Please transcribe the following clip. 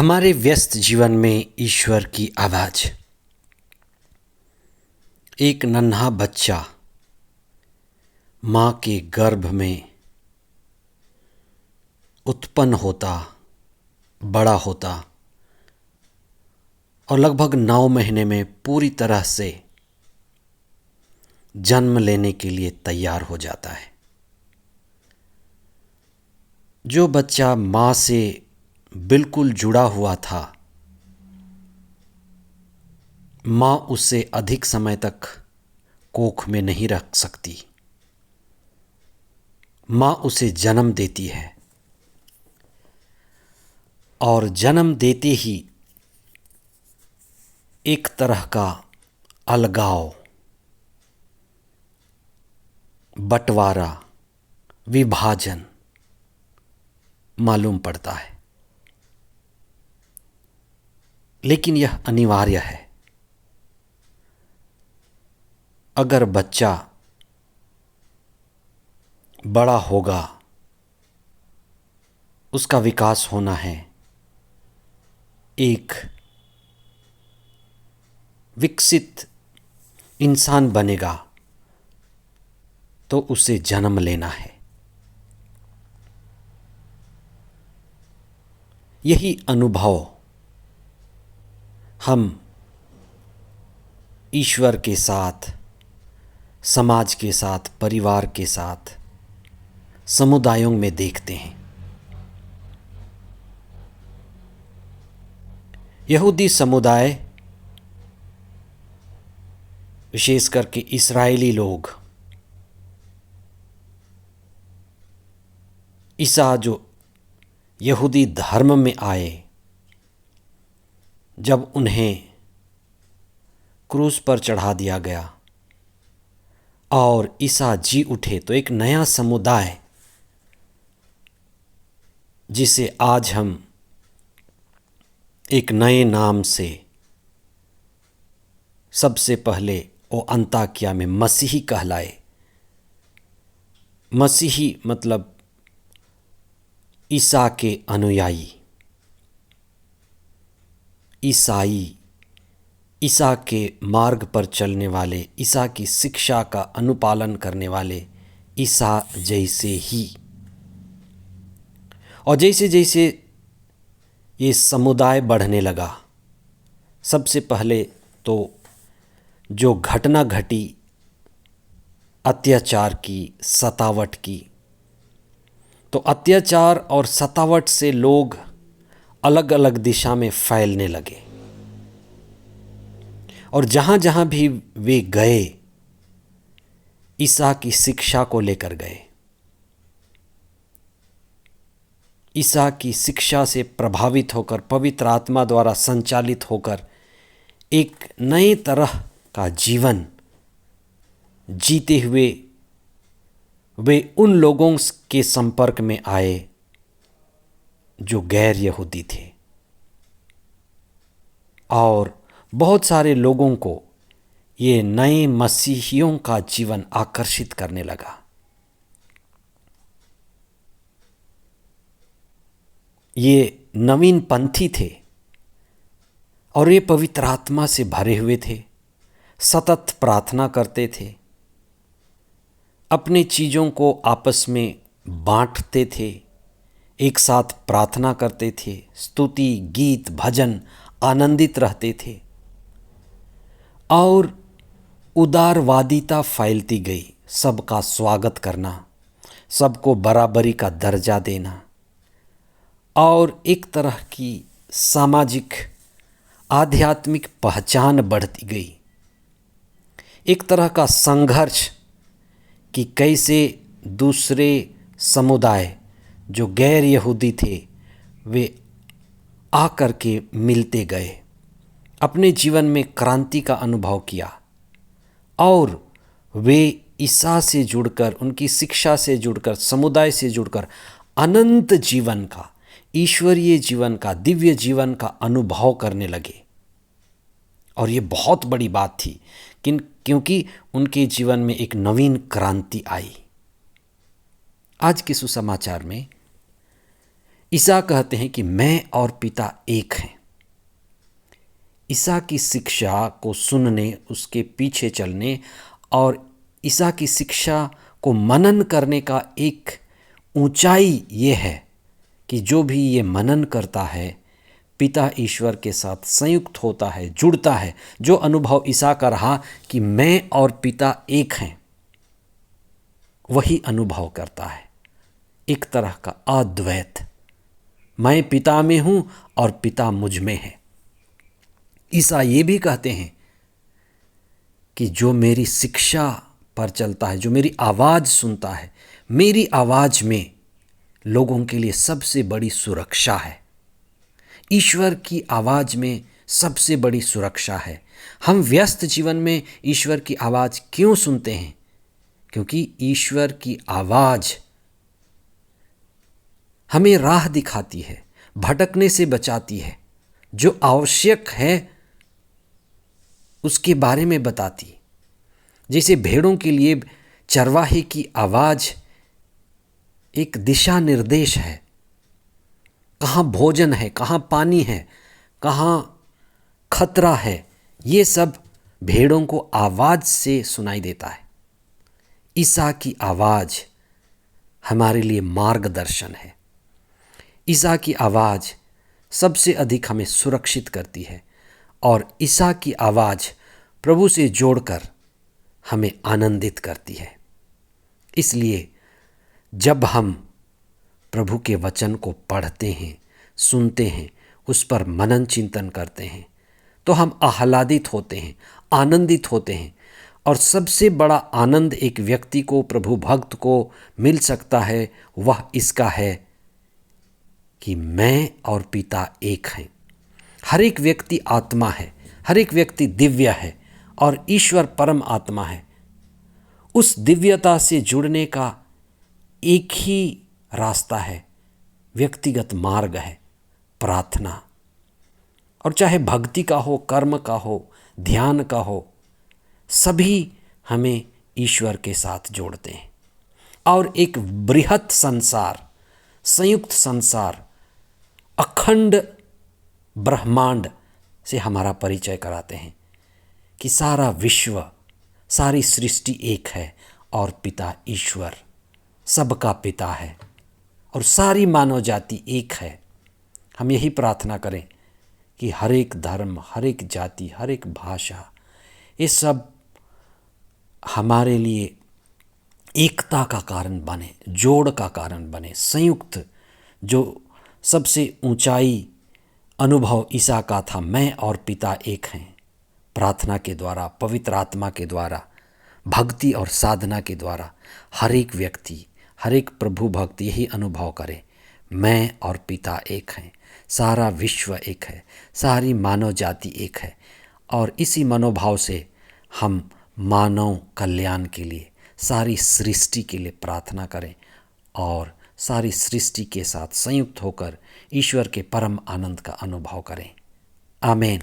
हमारे व्यस्त जीवन में ईश्वर की आवाज़। एक नन्हा बच्चा माँ के गर्भ में उत्पन्न होता, बड़ा होता और लगभग 9 महीने में पूरी तरह से जन्म लेने के लिए तैयार हो जाता है। जो बच्चा माँ से बिल्कुल जुड़ा हुआ था, माँ उसे अधिक समय तक कोख में नहीं रख सकती। माँ उसे जन्म देती है और जन्म देते ही एक तरह का अलगाव, बंटवारा, विभाजन मालूम पड़ता है। लेकिन यह अनिवार्य है। अगर बच्चा बड़ा होगा, उसका विकास होना है, एक विकसित इंसान बनेगा, तो उसे जन्म लेना है। यही अनुभव हम ईश्वर के साथ, समाज के साथ, परिवार के साथ, समुदायों में देखते हैं। यहूदी समुदाय, विशेष करके इस्राएली लोग, ईसा जो यहूदी धर्म में आए, जब उन्हें क्रूस पर चढ़ा दिया गया और ईसा जी उठे, तो एक नया समुदाय, जिसे आज हम एक नए नाम से सबसे पहले वो अंताकिया में मसीही कहलाए। मसीही मतलब ईसा के अनुयायी, ईसाई, ईसा के मार्ग पर चलने वाले, ईसा की शिक्षा का अनुपालन करने वाले, ईसा जैसे ही। और जैसे जैसे ये समुदाय बढ़ने लगा, सबसे पहले तो जो घटना घटी अत्याचार की, सतावट की, तो अत्याचार और सतावट से लोग अलग अलग दिशा में फैलने लगे और जहाँ जहाँ भी वे गए, ईसा की शिक्षा को लेकर गए। ईसा की शिक्षा से प्रभावित होकर, पवित्र आत्मा द्वारा संचालित होकर एक नए तरह का जीवन जीते हुए वे उन लोगों के संपर्क में आए जो गैर यहूदी थे, और बहुत सारे लोगों को ये नए मसीहियों का जीवन आकर्षित करने लगा। ये नवीन पंथी थे और ये पवित्र आत्मा से भरे हुए थे, सतत प्रार्थना करते थे, अपनी चीज़ों को आपस में बांटते थे, एक साथ प्रार्थना करते थे, स्तुति, गीत, भजन, आनंदित रहते थे और उदारवादिता फैलती गई। सबका स्वागत करना, सबको बराबरी का दर्जा देना और एक तरह की सामाजिक आध्यात्मिक पहचान बढ़ती गई। एक तरह का संघर्ष कि कैसे दूसरे समुदाय जो गैर यहूदी थे, वे आकर के मिलते गए, अपने जीवन में क्रांति का अनुभव किया और वे ईसा से जुड़कर, उनकी शिक्षा से जुड़कर, समुदाय से जुड़कर अनंत जीवन का, ईश्वरीय जीवन का, दिव्य जीवन का अनुभव करने लगे। और ये बहुत बड़ी बात थी क्योंकि उनके जीवन में एक नवीन क्रांति आई। आज के सुसमाचार में ईसा कहते हैं कि मैं और पिता एक हैं। ईसा की शिक्षा को सुनने, उसके पीछे चलने और ईसा की शिक्षा को मनन करने का एक ऊंचाई ये है कि जो भी ये मनन करता है पिता ईश्वर के साथ संयुक्त होता है, जुड़ता है। जो अनुभव ईसा का रहा कि मैं और पिता एक हैं, वही अनुभव करता है एक तरह का अद्वैत। मैं पिता में हूं और पिता मुझ में है। ईसा ये भी कहते हैं कि जो मेरी शिक्षा पर चलता है, जो मेरी आवाज़ सुनता है, मेरी आवाज़ में लोगों के लिए सबसे बड़ी सुरक्षा है। ईश्वर की आवाज़ में सबसे बड़ी सुरक्षा है। हम व्यस्त जीवन में ईश्वर की आवाज़ क्यों सुनते हैं? क्योंकि ईश्वर की आवाज़ हमें राह दिखाती है, भटकने से बचाती है, जो आवश्यक है उसके बारे में बताती। जैसे भेड़ों के लिए चरवाहे की आवाज़ एक दिशा निर्देश है, कहाँ भोजन है, कहाँ पानी है, कहाँ खतरा है, ये सब भेड़ों को आवाज़ से सुनाई देता है। ईसा की आवाज़ हमारे लिए मार्गदर्शन है। ईसा की आवाज़ सबसे अधिक हमें सुरक्षित करती है और ईसा की आवाज़ प्रभु से जोड़कर हमें आनंदित करती है। इसलिए जब हम प्रभु के वचन को पढ़ते हैं, सुनते हैं, उस पर मनन चिंतन करते हैं, तो हम आह्लादित होते हैं, आनंदित होते हैं। और सबसे बड़ा आनंद एक व्यक्ति को, प्रभु भक्त को मिल सकता है, वह इसका है कि मैं और पिता एक हैं। हर एक व्यक्ति आत्मा है, हर एक व्यक्ति दिव्य है और ईश्वर परम आत्मा है। उस दिव्यता से जुड़ने का एक ही रास्ता है, व्यक्तिगत मार्ग है, प्रार्थना। और चाहे भक्ति का हो, कर्म का हो, ध्यान का हो, सभी हमें ईश्वर के साथ जोड़ते हैं और एक बृहत संसार, संयुक्त संसार, अखंड ब्रह्मांड से हमारा परिचय कराते हैं कि सारा विश्व, सारी सृष्टि एक है और पिता ईश्वर सबका पिता है और सारी मानव जाति एक है। हम यही प्रार्थना करें कि हर एक धर्म, हर एक जाति, हर एक भाषा, ये सब हमारे लिए एकता का कारण बने, जोड़ का कारण बने, संयुक्त। जो सबसे ऊंचाई अनुभव ईसा का था, मैं और पिता एक हैं, प्रार्थना के द्वारा, पवित्र आत्मा के द्वारा, भक्ति और साधना के द्वारा हर एक व्यक्ति, हर एक प्रभु भक्त यही अनुभव करे, मैं और पिता एक हैं, सारा विश्व एक है, सारी मानव जाति एक है। और इसी मनोभाव से हम मानव कल्याण के लिए, सारी सृष्टि के लिए प्रार्थना करें और सारी सृष्टि के साथ संयुक्त होकर ईश्वर के परम आनंद का अनुभव करें। आमीन।